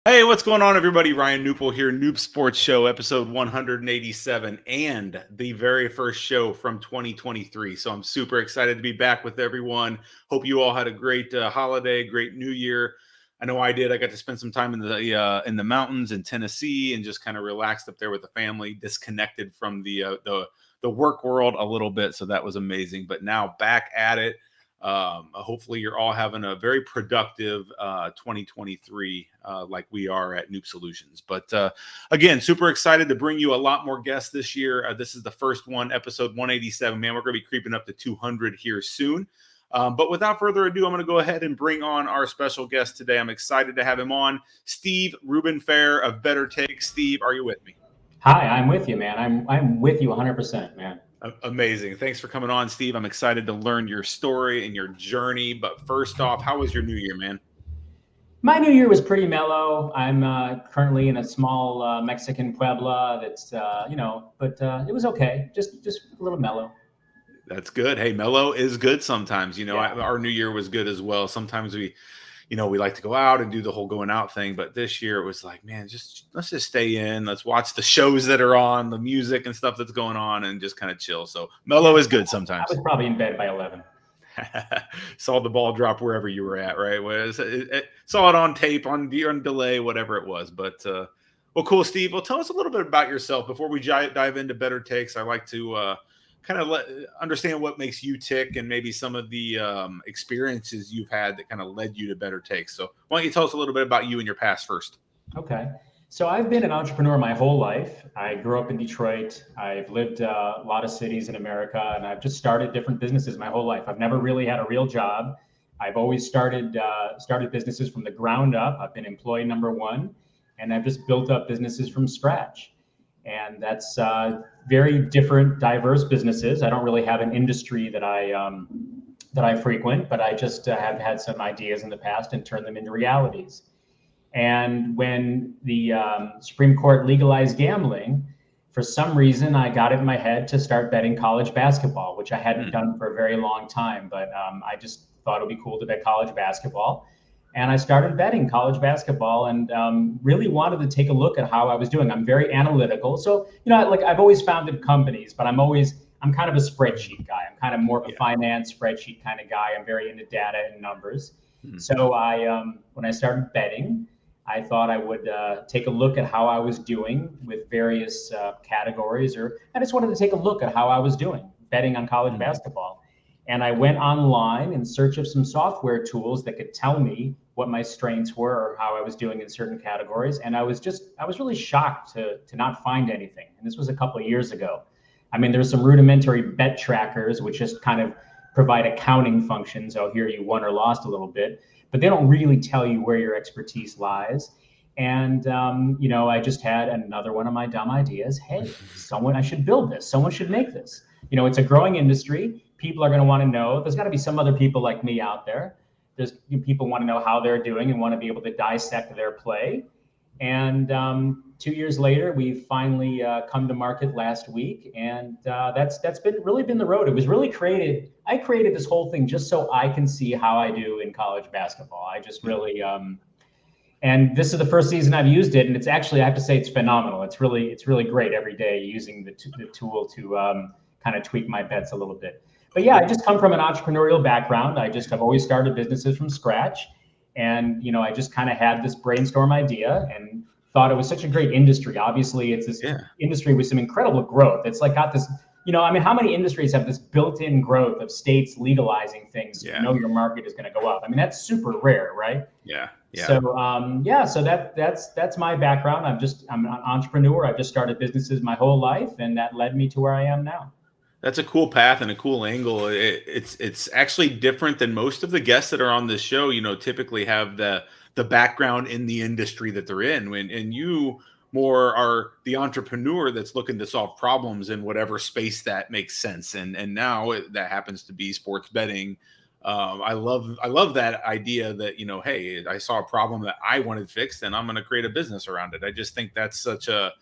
Hey, what's going on, everybody? Ryan Newpel here, Knup Sports Show, episode 187, and the very first show from 2023. So I'm super excited to be back with everyone. Hope you all had a great holiday, great New Year. I know I did. I got to spend some time in the mountains in Tennessee and just kind of relaxed up there with the family, disconnected from the work world a little bit. So that was amazing. But now back at it. Hopefully you're all having a very productive 2023 like we are at Knup Solutions. But again, super excited to bring you a lot more guests this year. This is the first one, episode 187. Man, we're going to be creeping up to 200 here soon. But without further ado, I'm going to go ahead and bring on our special guest today. I'm excited to have him on, Steve Rubenfaer of BettorTakes. Steve, are you with me? Hi, I'm with you, man. I'm with you 100%, man. Amazing. Thanks for coming on, Steve. I'm excited to learn your story and your journey. But first off, how was your New Year, man? My New Year was pretty mellow. I'm currently in a small Mexican Puebla. But it was okay. Just a little mellow. That's good. Hey, mellow is good sometimes. Yeah. Our New Year was good as well. Sometimes we like to go out and do the whole going out thing. But this year it was like, man, let's just stay in. Let's watch the shows that are on, the music and stuff that's going on, and just kind of chill. So mellow is good sometimes. I was probably in bed by 11. Saw the ball drop wherever you were at, right? Saw it on tape, on delay, whatever it was. But well, cool, Steve. Well, tell us a little bit about yourself before we dive into Better Takes. I like to kind of understand what makes you tick and maybe some of the experiences you've had that kind of led you to Better Takes. So why don't you tell us a little bit about you and your past first? Okay. So I've been an entrepreneur my whole life. I grew up in Detroit. I've lived a lot of cities in America, and I've just started different businesses my whole life. I've never really had a real job. I've always started businesses from the ground up. I've been employee number one, and I've just built up businesses from scratch. And that's very different, diverse businesses. I don't really have an industry that I frequent, but I just have had some ideas in the past and turned them into realities. And when the Supreme Court legalized gambling, for some reason, I got it in my head to start betting college basketball, which I hadn't done for a very long time. But I just thought it would be cool to bet college basketball. And I started betting college basketball and really wanted to take a look at how I was doing. I'm very analytical. So, I've always founded companies, but I'm kind of a spreadsheet guy. I'm kind of more of a finance spreadsheet kind of guy. I'm very into data and numbers. So when I started betting, I thought I would take a look at how I was doing with various categories, or I just wanted to take a look at how I was doing betting on college basketball. And I went online in search of some software tools that could tell me what my strengths were or how I was doing in certain categories. And I was really shocked to not find anything. And this was a couple of years ago. I mean, there's some rudimentary bet trackers, which just kind of provide accounting functions. Oh, here you won or lost a little bit, but they don't really tell you where your expertise lies. And, I just had another one of my dumb ideas. Hey, I should build this. Someone should make this. It's a growing industry. People are going to want to know. There's got to be some other people like me out there. People want to know how they're doing and want to be able to dissect their play. And 2 years later, we finally come to market last week, and that's been the road. It was really created. I created this whole thing just so I can see how I do in college basketball. I just really, and this is the first season I've used it, and it's actually, I have to say, it's phenomenal. It's really great every day using the tool to kind of tweak my bets a little bit. But yeah, I just come from an entrepreneurial background. I've always started businesses from scratch. And, I just kind of had this brainstorm idea and thought it was such a great industry. Obviously, it's this industry with some incredible growth. It's like got this, how many industries have this built-in growth of states legalizing things? So your market is going to go up. I mean, that's super rare, right? Yeah. So, so that's my background. I'm an entrepreneur. I've just started businesses my whole life, and that led me to where I am now. That's a cool path and a cool angle. It's actually different than most of the guests that are on this show. Typically have the background in the industry that they're in. And you more are the entrepreneur that's looking to solve problems in whatever space that makes sense. And now that happens to be sports betting. I love that idea that hey, I saw a problem that I wanted fixed, and I'm going to create a business around it. I just think that's such a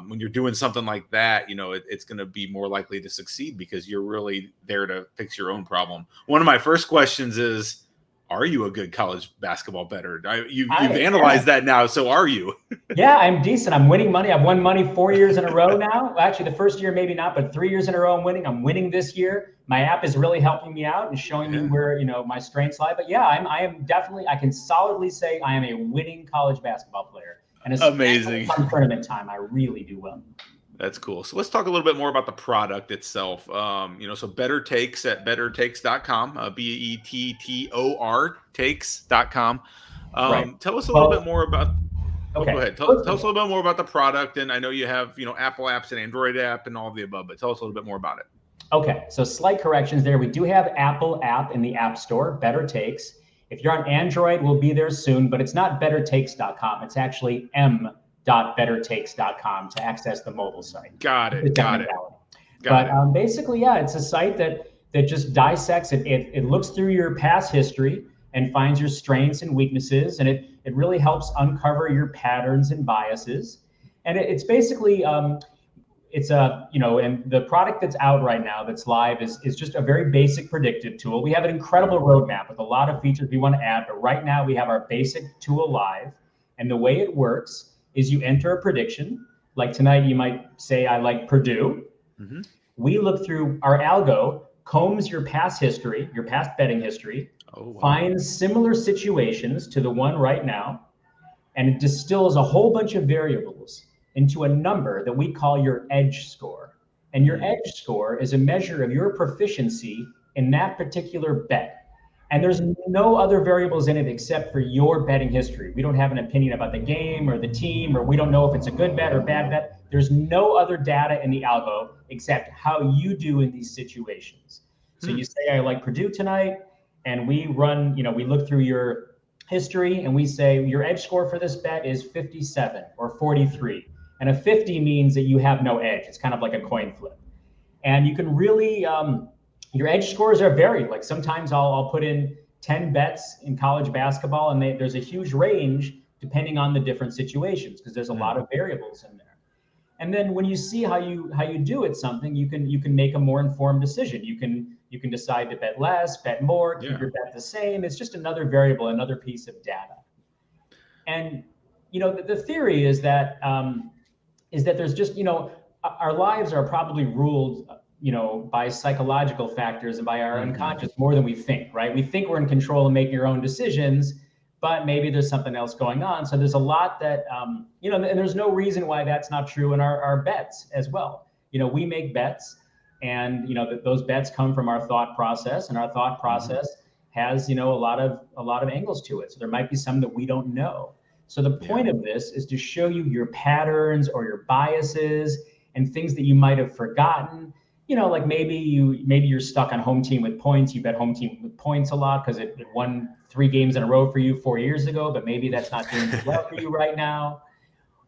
when you're doing something like that, it's going to be more likely to succeed because you're really there to fix your own problem. One of my first questions is, are you a good college basketball bettor? You've analyzed that now, so are you? Yeah, I'm decent. I'm winning money. I've won money 4 years in a row now. Well, actually, the first year maybe not, but 3 years in a row I'm winning. I'm winning this year. My app is really helping me out and showing me where my strengths lie. But yeah, I am definitely. I can solidly say I am a winning college basketball player. And amazing. Come tournament time, I really do well. That's cool. So let's talk a little bit more about the product itself. So BettorTakes at BettorTakes.com, BETTOR takes.com. Right. Tell us a little bit more about. Okay. Go ahead. Tell us a little bit more about the product. And I know you have, Apple apps and Android app and all of the above, but tell us a little bit more about it. Okay. So slight corrections there. We do have Apple app in the App Store, BettorTakes. If you're on Android, we'll be there soon, but it's not BettorTakes.com. It's actually m.bettortakes.com to access the mobile site. Got it. But basically, yeah, it's a site that just dissects it. It looks through your past history and finds your strengths and weaknesses, and it really helps uncover your patterns and biases. And it's basically and the product that's out right now that's live is just a very basic predictive tool. We have an incredible roadmap with a lot of features we want to add, but right now we have our basic tool live. And the way it works is you enter a prediction. Like tonight, you might say, I like Purdue. Mm-hmm. We look through our algo, combs your past history, your past betting history, finds similar situations to the one right now, and it distills a whole bunch of variables into a number that we call your edge score. And your edge score is a measure of your proficiency in that particular bet. And there's no other variables in it except for your betting history. We don't have an opinion about the game or the team, or we don't know if it's a good bet or bad bet. There's no other data in the algo except how you do in these situations. So you say, I like Purdue tonight, and we run, we look through your history and we say your edge score for this bet is 57 or 43. And a 50 means that you have no edge. It's kind of like a coin flip. And you can really, your edge scores are varied. Like sometimes I'll put in 10 bets in college basketball, and there's a huge range depending on the different situations because there's a lot of variables in there. And then when you see how you do at something, you can make a more informed decision. You can decide to bet less, bet more, keep your bet the same. It's just another variable, another piece of data. And the theory is that there's just our lives are probably ruled by psychological factors and by our unconscious more than we think, right? We think we're in control of making our own decisions, but maybe there's something else going on. So there's a lot that, and there's no reason why that's not true in our bets as well. We make bets, and those bets come from our thought process, and our thought process has a lot of angles to it. So there might be some that we don't know. So the point of this is to show you your patterns or your biases and things that you might have forgotten. Like maybe you're stuck on home team with points. You bet home team with points a lot because it won 3 games in a row for you 4 years ago, but maybe that's not doing well for you right now.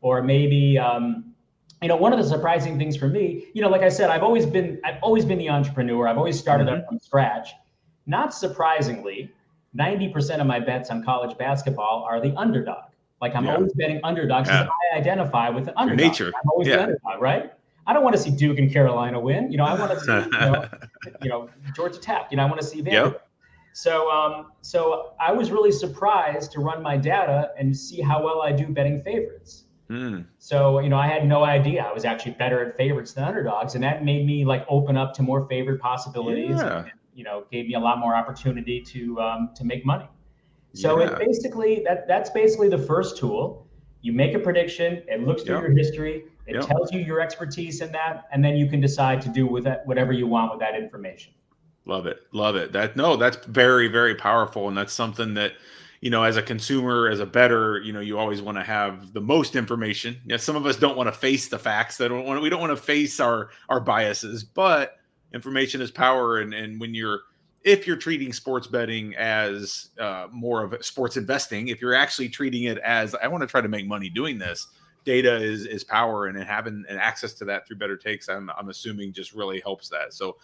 Or maybe, one of the surprising things for me, like I said, I've always been the entrepreneur. I've always started up from scratch. Not surprisingly, 90% of my bets on college basketball are the underdog. Like I'm always betting underdogs because I identify with the underdog. Nature. I'm always the underdog, right? I don't want to see Duke and Carolina win. I want to see, Georgia Tech. I want to see Vanderbilt. Yep. So I was really surprised to run my data and see how well I do betting favorites. So, I had no idea I was actually better at favorites than underdogs. And that made me open up to more favorite possibilities and, gave me a lot more opportunity to make money. So it basically, that's basically the first tool. You make a prediction, it looks through your history, it tells you your expertise in that, and then you can decide to do with that whatever you want with that information. Love it. That's very, very powerful. And that's something that, as a consumer, as a bettor, you always want to have the most information. Some of us don't want to face the facts. We don't want to face our biases, but information is power. And if you're treating sports betting as more of sports investing, if you're actually treating it as, I want to try to make money doing this, data is power, and having an access to that through BettorTakes, I'm assuming just really helps that. So,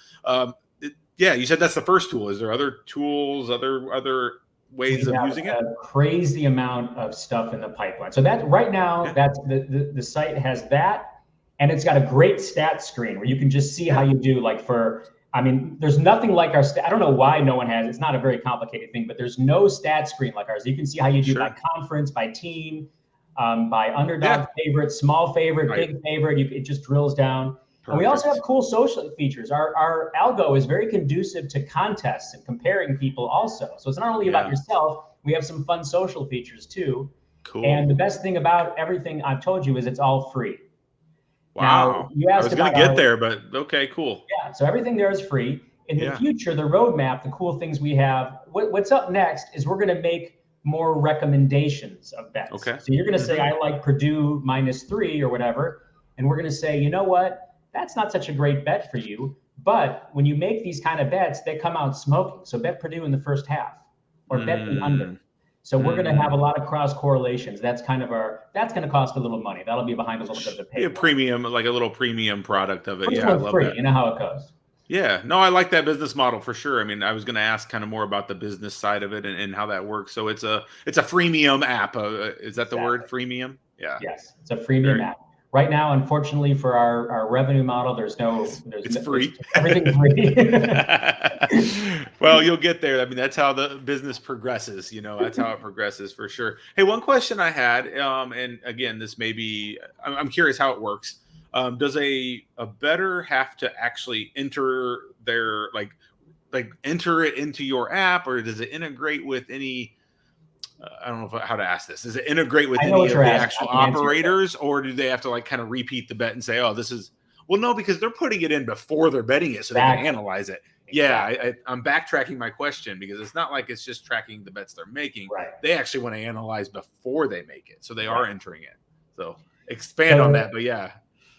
you said that's the first tool. Is there other tools, other ways of using it? A crazy amount of stuff in the pipeline. So that right now, that's the site has that, and it's got a great stats screen where you can just see how you do. Like for I mean, there's nothing like our I don't know why no one has. It's not a very complicated thing, but there's no stat screen like ours. You can see how you do by conference, by team, by underdog favorite, small favorite, big favorite. It just drills down. Perfect. And we also have cool social features. Our algo is very conducive to contests and comparing people also. So it's not only about yourself. We have some fun social features too. Cool. And the best thing about everything I've told you is it's all free. Wow. Now, you asked I was going to get there, but okay, cool. Yeah. So everything there is free. In the future, the roadmap, the cool things we have, what's up next is we're going to make more recommendations of bets. Okay. So you're going to say, I like Purdue -3 or whatever. And we're going to say, you know what? That's not such a great bet for you. But when you make these kind of bets, they come out smoking. So bet Purdue in the first half or bet the under. So we're going to have a lot of cross correlations. That's kind of that's going to cost a little money. That'll be behind a little bit of the pay. A premium, like a little premium product of it. First, I love free. That. You know how it goes. Yeah, no, I like that business model for sure. I mean, I was going to ask kind of more about the business side of it and how that works. So it's a freemium app. Is that the word, freemium? Yeah. Yes, it's a freemium app. Right now, unfortunately, for our revenue model, it's free. Everything's free. Well, you'll get there. I mean, that's how the business progresses. That's how it progresses for sure. Hey, one question I had, and again, this may be, I'm curious how it works. Does a bettor have to actually enter their like enter it into your app, or does it integrate with any? I don't know how to ask this. Does it integrate with any of the actual operators, or do they have to kind of repeat the bet and say, "Oh, this is"? Well, no, because they're putting it in before they're betting it, so they can analyze it. Exactly. Yeah, I'm backtracking my question because it's not like it's just tracking the bets they're making. Right. They actually want to analyze before they make it, so they are entering it. So expand on that, but yeah.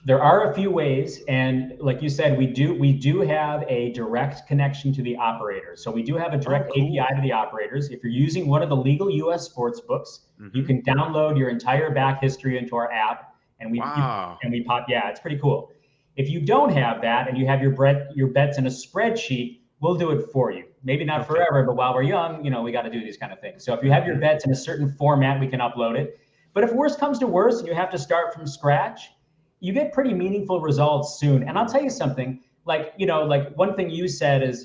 There are a few ways, and like you said, we do have a direct connection to the operators. So we do have a direct API to the operators. If you're using one of the legal U.S. sports books, you can download your entire back history into our app, and we pop. Yeah, it's pretty cool. If you don't have that and you have your bets in a spreadsheet, we'll do it for you. Maybe not forever, but while we're young, we got to do these kind of things. So if you have your bets in a certain format, we can upload it. But if worse comes to worse and you have to start from scratch, you get pretty meaningful results soon. And I'll tell you something, like one thing you said is,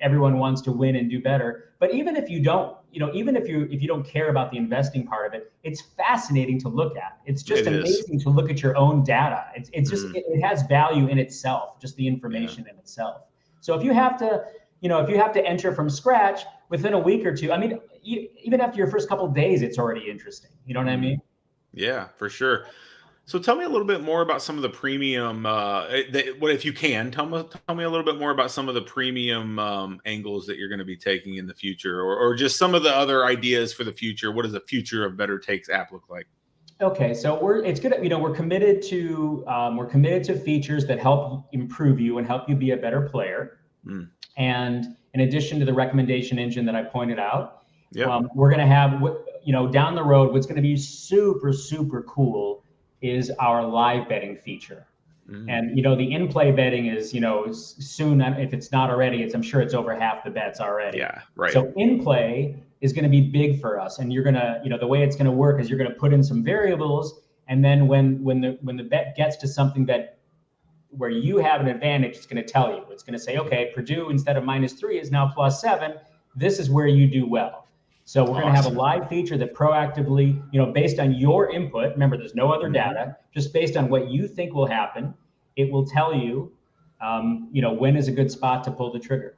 everyone wants to win and do better. But even if you don't, even if you don't care about the investing part of it, it's fascinating to look at. It's just amazing to look at your own data. It's just, it has value in itself, just the information in itself. So if you have to, enter from scratch within a week or two, I mean, even after your first couple of days, it's already interesting. You know what I mean? Yeah, for sure. So tell me a little bit more about some of the premium. If you can, tell me a little bit more about some of the premium angles that you're going to be taking in the future, or just some of the other ideas for the future. What does the future of BettorTakes app look like? Okay, so we're committed to features that help improve you and help you be a better player. And in addition to the recommendation engine that I pointed out, we're going to have down the road. What's going to be super, super cool is our live betting feature. And, the in-play betting is, soon, if it's not already, I'm sure it's over half the bets already. Yeah, right. So in-play is going to be big for us. And you're going to, the way it's going to work is you're going to put in some variables. And then when the bet gets to something where you have an advantage, it's going to tell you. It's going to say, okay, Purdue instead of -3 is now +7. This is where you do well. So we're going to have a live feature that proactively, based on your input, remember, there's no other data, just based on what you think will happen, it will tell you, when is a good spot to pull the trigger.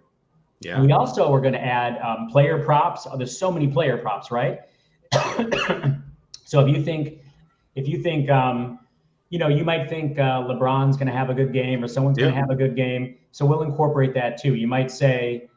Yeah. And we also are going to add player props. There's so many player props, right? So if you think, you might think LeBron's going to have a good game or someone's going to have a good game. So we'll incorporate that too. You might say,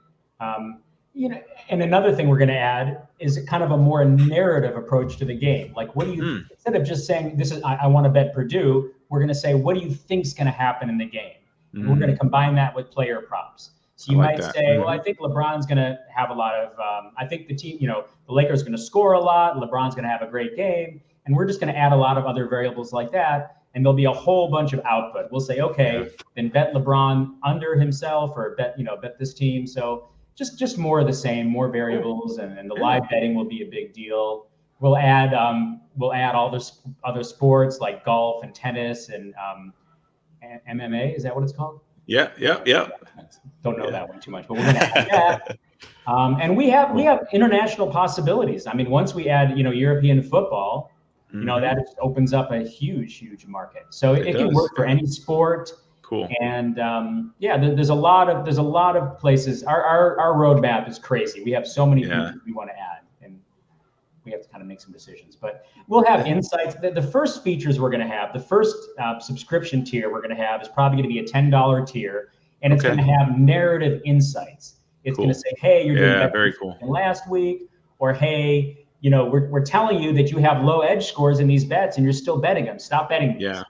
and another thing we're going to add is kind of a more narrative approach to the game. Like, what do you, instead of just saying, I want to bet Purdue, we're going to say, what do you think's going to happen in the game? And we're going to combine that with player props. So you might say, well, I think LeBron's going to have a lot of, I think the team, the Lakers are going to score a lot. LeBron's going to have a great game. And we're just going to add a lot of other variables like that. And there'll be a whole bunch of output. We'll say, okay, then bet LeBron under himself or bet this team. So just more of the same, more variables, and the live betting will be a big deal. We'll add all this other sports like golf and tennis and MMA. Is that what it's called? Yeah. Don't know that one too much, but we're going to add that. And we have international possibilities. I mean, once we add, European football, that opens up a huge market. So it can work for any sport. Cool. And there's a lot of places. Our roadmap is crazy. We have so many features we want to add, and we have to kind of make some decisions. But we'll have insights. The first features we're going to have, the first subscription tier we're going to have is probably going to be a $10 tier, and it's going to have narrative insights. It's going to say, hey, you're doing better than last week, or hey, we're telling you that you have low edge scores in these bets and you're still betting them. Stop betting these.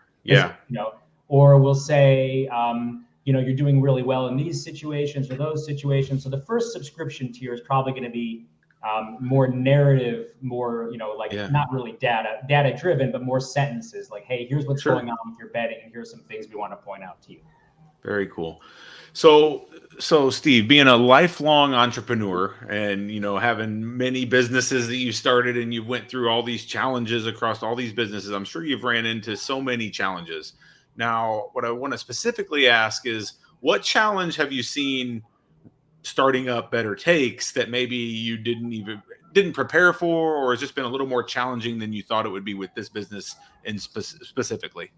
Or we'll say, you're doing really well in these situations or those situations. So the first subscription tier is probably going to be more narrative, more, not really data driven, but more sentences like, hey, here's what's going on with your betting, and here's some things we want to point out to you. Very cool. So Steve, being a lifelong entrepreneur and, having many businesses that you started and you went through all these challenges across all these businesses, I'm sure you've ran into so many challenges. Now, what I want to specifically ask is, what challenge have you seen starting up BettorTakes that maybe you didn't prepare for, or has just been a little more challenging than you thought it would be with this business and specifically?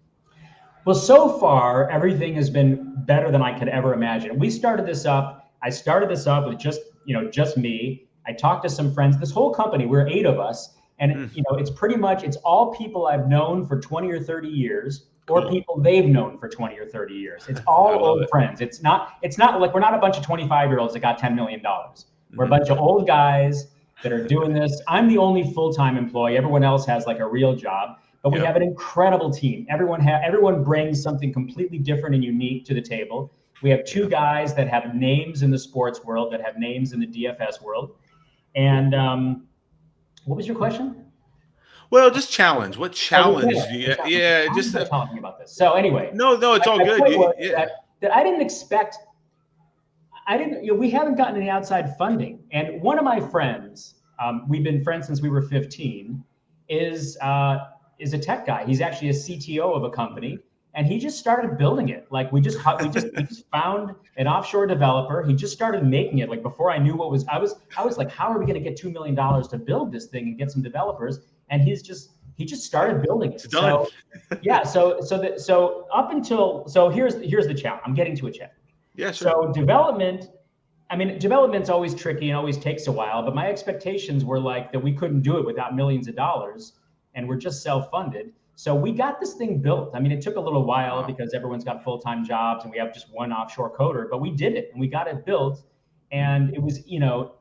Well, so far, everything has been better than I could ever imagine. I started this up with just me. I talked to some friends. This whole company, we're 8 of us. And, it's all people I've known for 20 or 30 years, or people they've known for 20 or 30 years. It's all old friends. It's not like we're not a bunch of 25-year-olds that got $10 million. We're a bunch of old guys that are doing this. I'm the only full-time employee. Everyone else has like a real job. But we have an incredible team. Everyone brings something completely different and unique to the table. We have 2 guys that have names in the sports world, that have names in the DFS world. And what was your question? Well, just challenge. What challenge do you? Yeah, just talking about this. So anyway, no, it's all good. That I didn't expect. We haven't gotten any outside funding. And one of my friends, we've been friends since we were 15, is a tech guy. He's actually a CTO of a company, and he just started building it. Like we just found an offshore developer. He just started making it. Like before I knew what was, I was like, how are we going to get $2 million to build this thing and get some developers? And he just started building it. It's done. So here's the challenge. I'm getting to a challenge. Yeah, sure. So development's always tricky and always takes a while, but my expectations were like that we couldn't do it without millions of dollars, and we're just self-funded. So we got this thing built. I mean, it took a little while because everyone's got full-time jobs and we have just one offshore coder, but we did it and we got it built, and it was,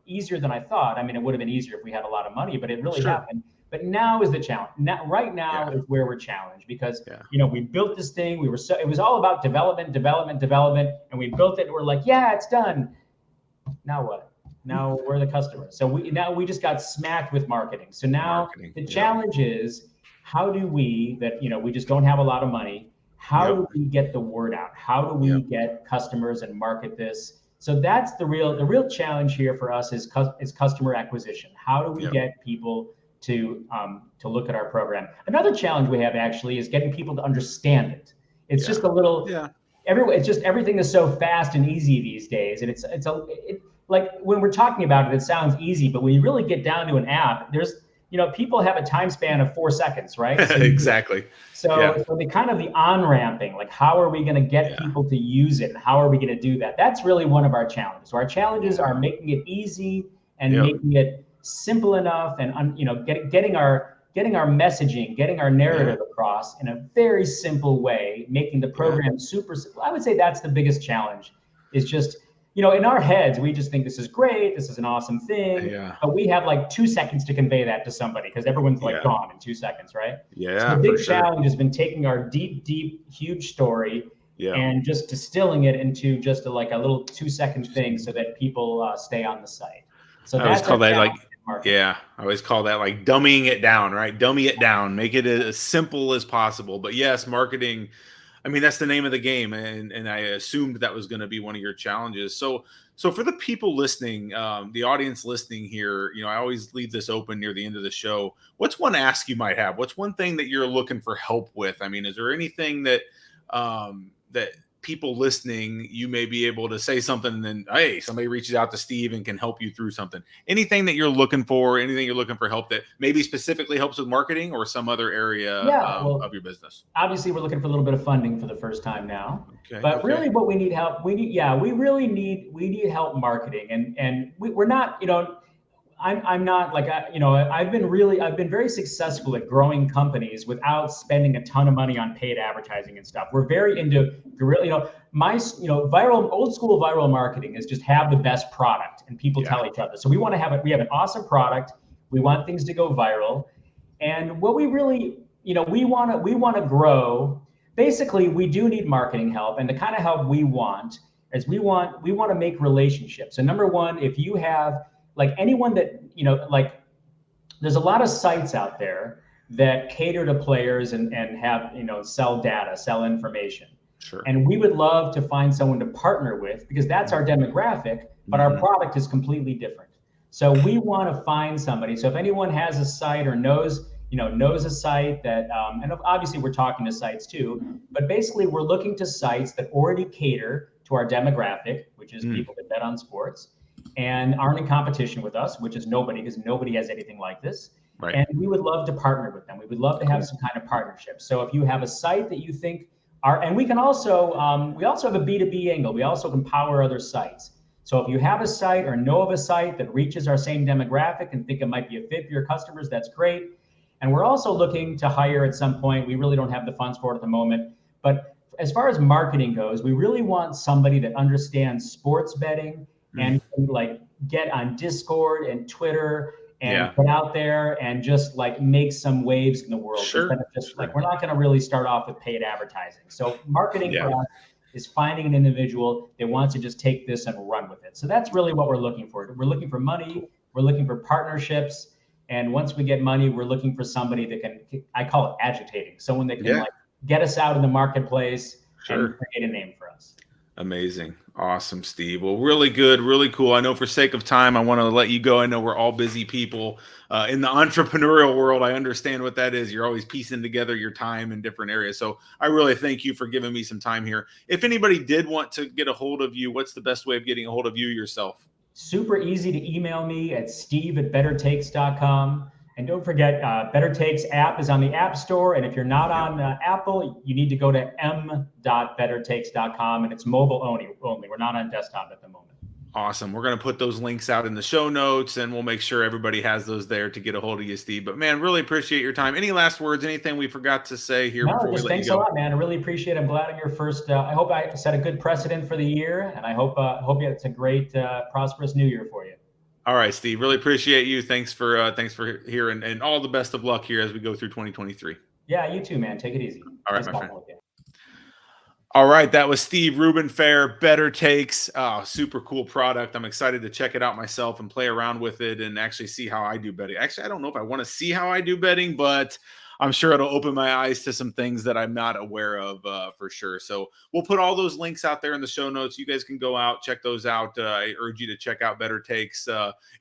easier than I thought. I mean, it would have been easier if we had a lot of money, but it really happened. But now is the challenge. Right now is where we're challenged because, we built this thing. It was all about development, and we built it and we're like, yeah, it's done. Now what? Now we're the customers. So we just got smacked with marketing. So now the challenge is, how do we just don't have a lot of money. How do we get the word out? How do we get customers and market this? So that's the real challenge here for us is customer acquisition. How do we get people to look at our program? Another challenge we have actually is getting people to understand it. It's just a little, everything is so fast and easy these days. And it's like when we're talking about it, it sounds easy, but when you really get down to an app, there's, people have a time span of 4 seconds, right? So exactly. So the kind of the on-ramping, like how are we going to get people to use it? And how are we going to do that? That's really one of our challenges. So our challenges are making it easy and making it simple enough, and getting our messaging, getting our narrative across in a very simple way, making the program super simple. I would say that's the biggest challenge, is just, in our heads, we just think this is great, this is an awesome thing, but we have like 2 seconds to convey that to somebody because everyone's like gone in 2 seconds, right? Yeah, so the big challenge has been taking our deep, huge story and just distilling it into just a little 2-second thing so that people stay on the site. So I always call that I always call that like dumbing it down, right? Dummy it down, make it as simple as possible. But yes, marketing, I mean, that's the name of the game. And I assumed that was going to be one of your challenges. So for the people listening, the audience listening here, I always leave this open near the end of the show. What's one ask you might have? What's one thing that you're looking for help with? I mean, is there anything that people listening, you may be able to say something and then, hey, somebody reaches out to Steve and can help you through something. Anything that you're looking for, anything you're looking for help that maybe specifically helps with marketing or some other area of your business? Obviously, we're looking for a little bit of funding for the first time now. Okay. But really what we need help, we need help marketing. And we're not, I'm not like, I've been very successful at growing companies without spending a ton of money on paid advertising and stuff. We're very into guerrilla, old school viral marketing is just have the best product and people tell each other. So we want to we have an awesome product. We want things to go viral. And what we really, we want to grow. Basically, we do need marketing help. And the kind of help we want is we want to make relationships. So number one, if you have, like anyone that, there's a lot of sites out there that cater to players and have, sell data, sell information. Sure. And we would love to find someone to partner with because that's our demographic, but our product is completely different. So we want to find somebody. So if anyone has a site or knows a site that, and obviously we're talking to sites too, but basically we're looking to sites that already cater to our demographic, which is people that bet on sports, and aren't in competition with us, which is nobody, because nobody has anything like this. Right. And we would love to partner with them. We would love to have some kind of partnership. So if you have a site that you think and we can also, we also have a B2B angle. We also can power other sites. So if you have a site or know of a site that reaches our same demographic and think it might be a fit for your customers, that's great. And we're also looking to hire at some point. We really don't have the funds for it at the moment. But as far as marketing goes, we really want somebody that understands sports betting and like get on Discord and Twitter and put out there and just like make some waves in the world. Sure. Like we're not going to really start off with paid advertising. So marketing for us is finding an individual that wants to just take this and run with it. So that's really what we're looking for. We're looking for money. We're looking for partnerships. And once we get money, we're looking for somebody that can, I call it agitating, someone that can like get us out in the marketplace and create a name for us. Amazing. Awesome, Steve. Well, really good, really cool. I know for sake of time, I want to let you go. I know we're all busy people in the entrepreneurial world. I understand what that is. You're always piecing together your time in different areas. So I really thank you for giving me some time here. If anybody did want to get a hold of you, what's the best way of getting a hold of you yourself? Super easy to email me at steve@bettortakes.com. And don't forget, BettorTakes app is on the App Store. And if you're not on Apple, you need to go to m.bettortakes.com. And it's mobile only. We're not on desktop at the moment. Awesome. We're going to put those links out in the show notes, and we'll make sure everybody has those there to get a hold of you, Steve. But, man, really appreciate your time. Any last words, anything we forgot to say here before we let you go? Thanks a lot, man. I really appreciate it. I'm glad I'm your first. I hope I set a good precedent for the year, and I hope it's a great, prosperous new year for you. All right, Steve. Really appreciate you. Thanks for here, and all the best of luck here as we go through 2023. Yeah, you too, man. Take it easy. All right, my friend. All right, that was Steve Rubenfaer, BettorTakes. Super cool product. I'm excited to check it out myself and play around with it and actually see how I do betting. Actually, I don't know if I want to see how I do betting, but I'm sure it'll open my eyes to some things that I'm not aware of for sure. So we'll put all those links out there in the show notes. You guys can go out, check those out. I urge you to check out BettorTakes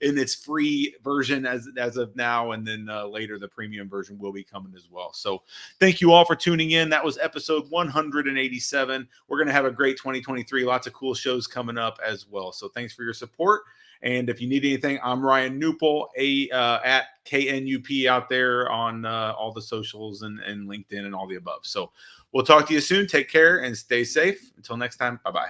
in its free version as of now. And then later, the premium version will be coming as well. So thank you all for tuning in. That was episode 187. We're going to have a great 2023. Lots of cool shows coming up as well. So thanks for your support. And if you need anything, I'm Ryan Nupel, at KNUP out there on all the socials and LinkedIn and all the above. So we'll talk to you soon. Take care and stay safe. Until next time, bye-bye.